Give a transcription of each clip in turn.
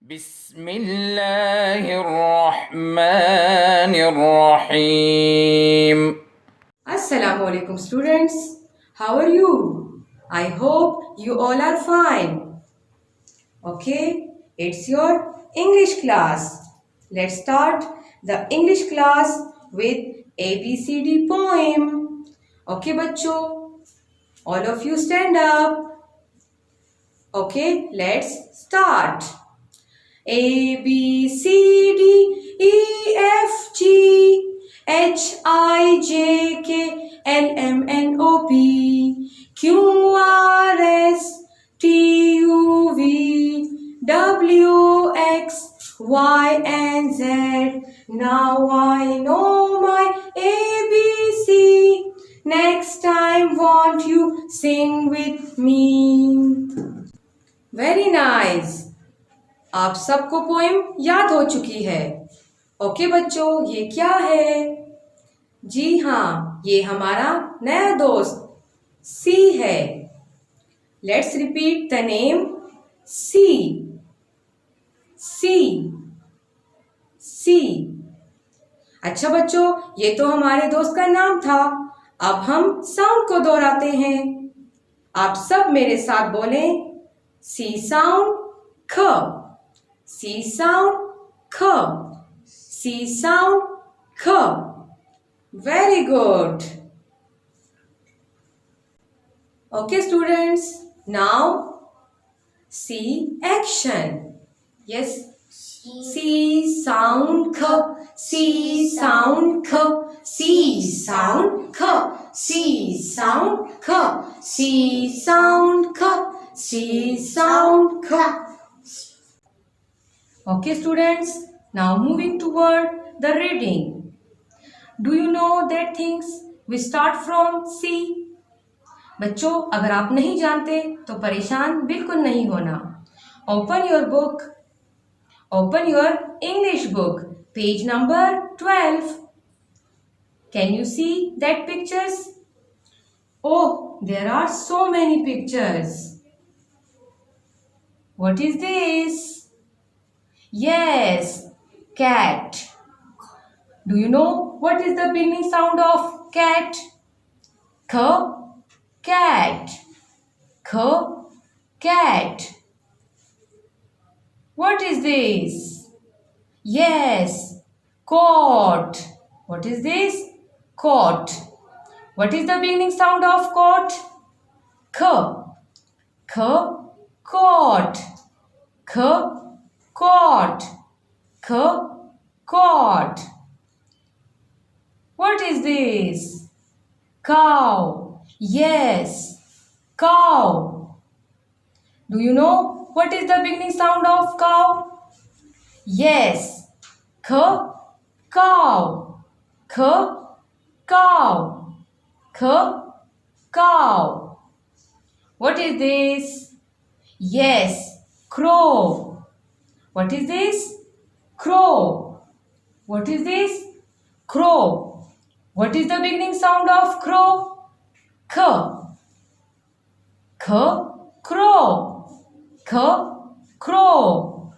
بسم الله الرحمن الرحيم. Assalamu alaikum students. How are you? I hope you all are fine. Okay, it's your English class. Let's start the English class with ABCD poem. Okay, bachcho. All of you stand up. Okay, let's start. A B C D E F G H I J K L M N O P Q R S T U V W X Y and Z. Now I know my ABC. Next time won't you sing with me? Very nice. आप सबको poem याद हो चुकी है। Okay बच्चों, ये क्या है? जी हाँ, ये हमारा नया दोस्त सी है। लेट्स रिपीट द नेम सी। सी सी। अच्छा बच्चों, ये तो हमारे दोस्त का नाम था। अब हम साउंड को दोहराते हैं। आप सब मेरे साथ बोलें, सी साउंड ख, C sound k, C sound k. Very good. Okay students, now C action. Yes, C sound k, C sound k, C sound k, C sound k, C sound k, C sound k. Okay students, now moving toward the reading. Do you know that things we start from C? बच्चों, अगर आप नहीं जानते तो परेशान बिल्कुल नहीं होना. Open your book. Open your English book. Page number 12. Can you see that pictures? Oh, there are so many pictures. What is this? Yes, cat. Do you know what is the beginning sound of cat? K, cat. K, cat. What is this? Yes, coat. What is this? Coat. What is the beginning sound of coat? K, k, coat. K, coat. K, coat. What is this? Cow. Yes, cow. Do you know what is the beginning sound of cow? Yes, k, cow. K, cow. K, cow. What is this? Yes, crow. What is this? Crow. What is this? Crow. What is the beginning sound of crow? K. K. Crow. K. Crow.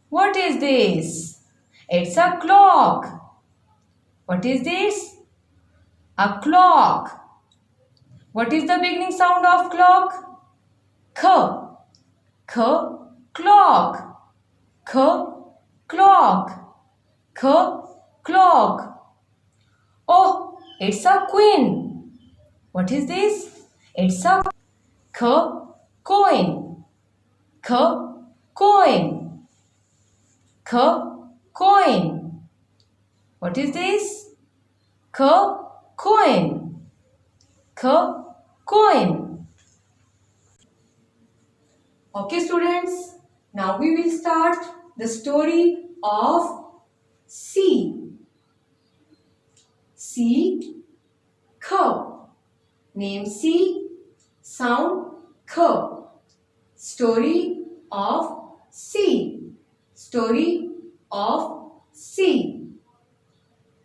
What is this? It's a clock. What is this? A clock. What is the beginning sound of clock? K. K. Clock. K, clock. K, clock. Oh, it's a queen. What is this? It's a K, coin. K, coin. K, coin. What is this? K, coin. K, coin. Okay students, now we will start the story of C. C, K. Name C, sound K. Story of C. Story of C.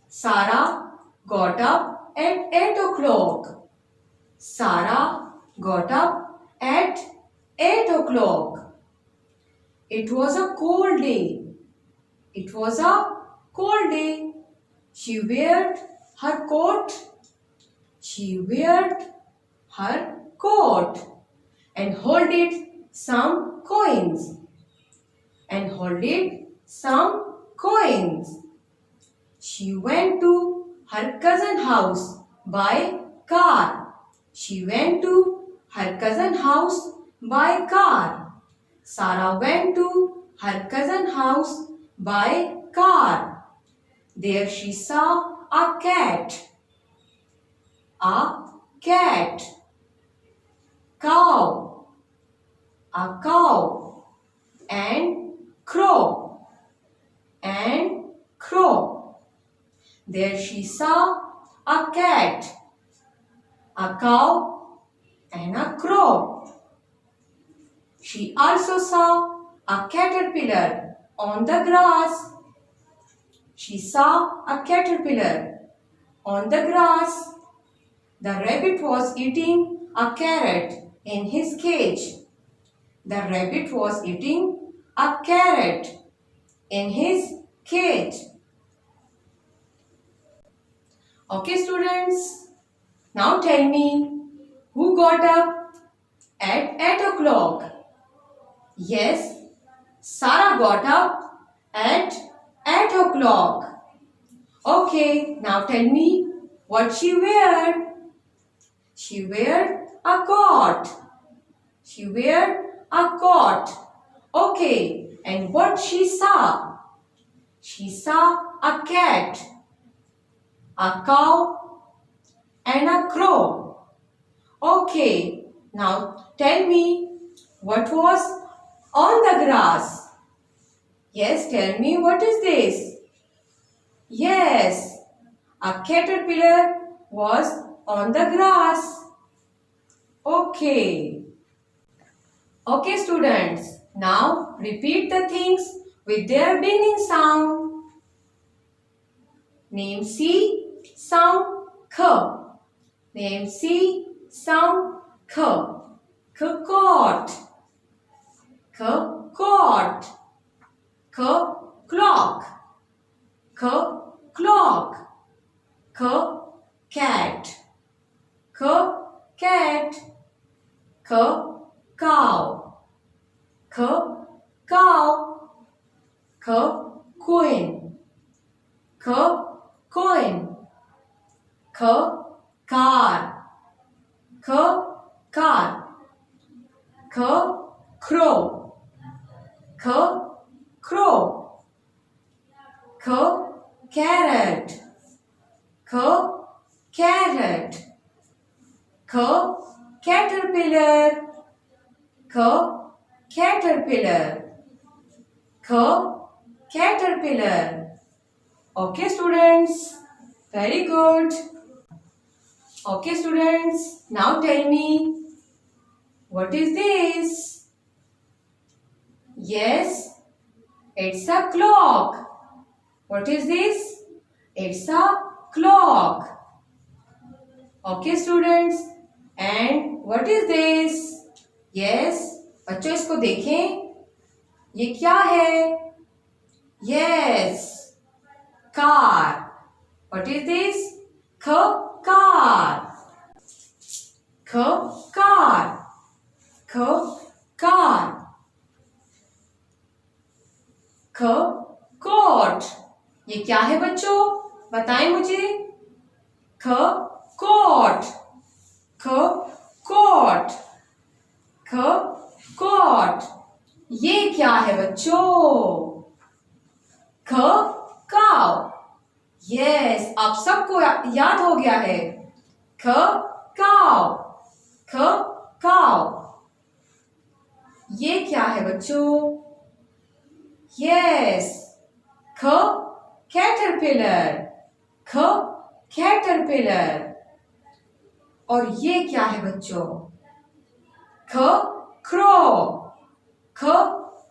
Sarah got up at 8 o'clock. Sarah got up at 8 o'clock. It was a cold day. It was a cold day. She wore her coat. She wore her coat and holded some coins. And holded some coins. She went to her cousin's house by car. She went to her cousin's house by car. Sarah went to her cousin's house by car. There she saw a cat. A cat. Cow. A cow. And crow. And crow. There she saw a cat, a cow, and a crow. She also saw a caterpillar on the grass. She saw a caterpillar on the grass. The rabbit was eating a carrot in his cage. The rabbit was eating a carrot in his cage. Okay, students. Now tell me, who got up at 8 o'clock? Yes, Sarah got up at 8 o'clock. Okay, now tell me what she wore. She wore a coat. She wore a coat. Okay, and what she saw? She saw a cat, a cow, and a crow. Okay, now tell me what was on the grass. Yes, tell me what is this? Yes, a caterpillar was on the grass. Okay. Okay, students. Now repeat the things with their beginning sound. Name C, sound K. Name C, sound K. Coat. Coat. Clock. Clock. Cat. Cat. Cow. Cow. Coin. Coin. Car. Car. Crow. Crow. Carrot. Carrot. Caterpillar. Caterpillar. Caterpillar. Okay, students. Very good. Okay, students. Now tell me, what is this? Yes, it's a clock. What is this? It's a clock. Okay, students. And what is this? Yes, बच्चों इसको देखें. ये क्या है? Yes, car. What is this? Car. Car. Car. Coat. ये क्या है बच्चों? बताएं मुझे. Coat. Coat. Coat. ये क्या है बच्चों? Cow. Yes, आप सबको याद हो गया है. Cow. Cow. ये क्या है बच्चों? Yes, caterpillar. Caterpillar. और ये क्या है बच्चों? Crow.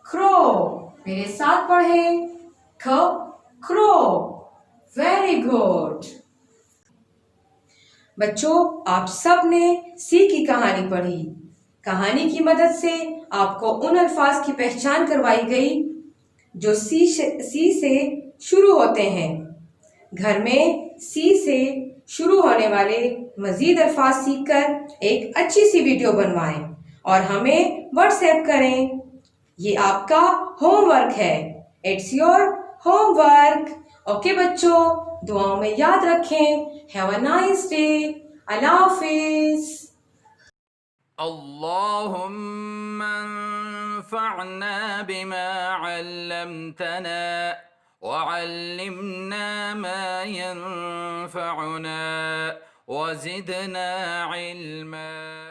Crow. मेरे साथ पढ़ें. Crow. Very good. बच्चों, आप सब ने सी की कहानी पढ़ी. कहानी की मदद से आपको उन अल्फाज की पहचान करवाई गई जो सी से शुरू होते हैं। घर में सी से शुरू होने वाले मजीद अल्फाज सीखकर एक अच्छी सी वीडियो बनवाएं और हमें व्हाट्सएप करें। ये आपका होमवर्क है। It's your homework. ओके बच्चों, दुआओं में याद रखें। Have a nice day. अल्लाह हाफिज। اللهم انفعنا بما علمتنا وعلمنا ما ينفعنا وزدنا علما.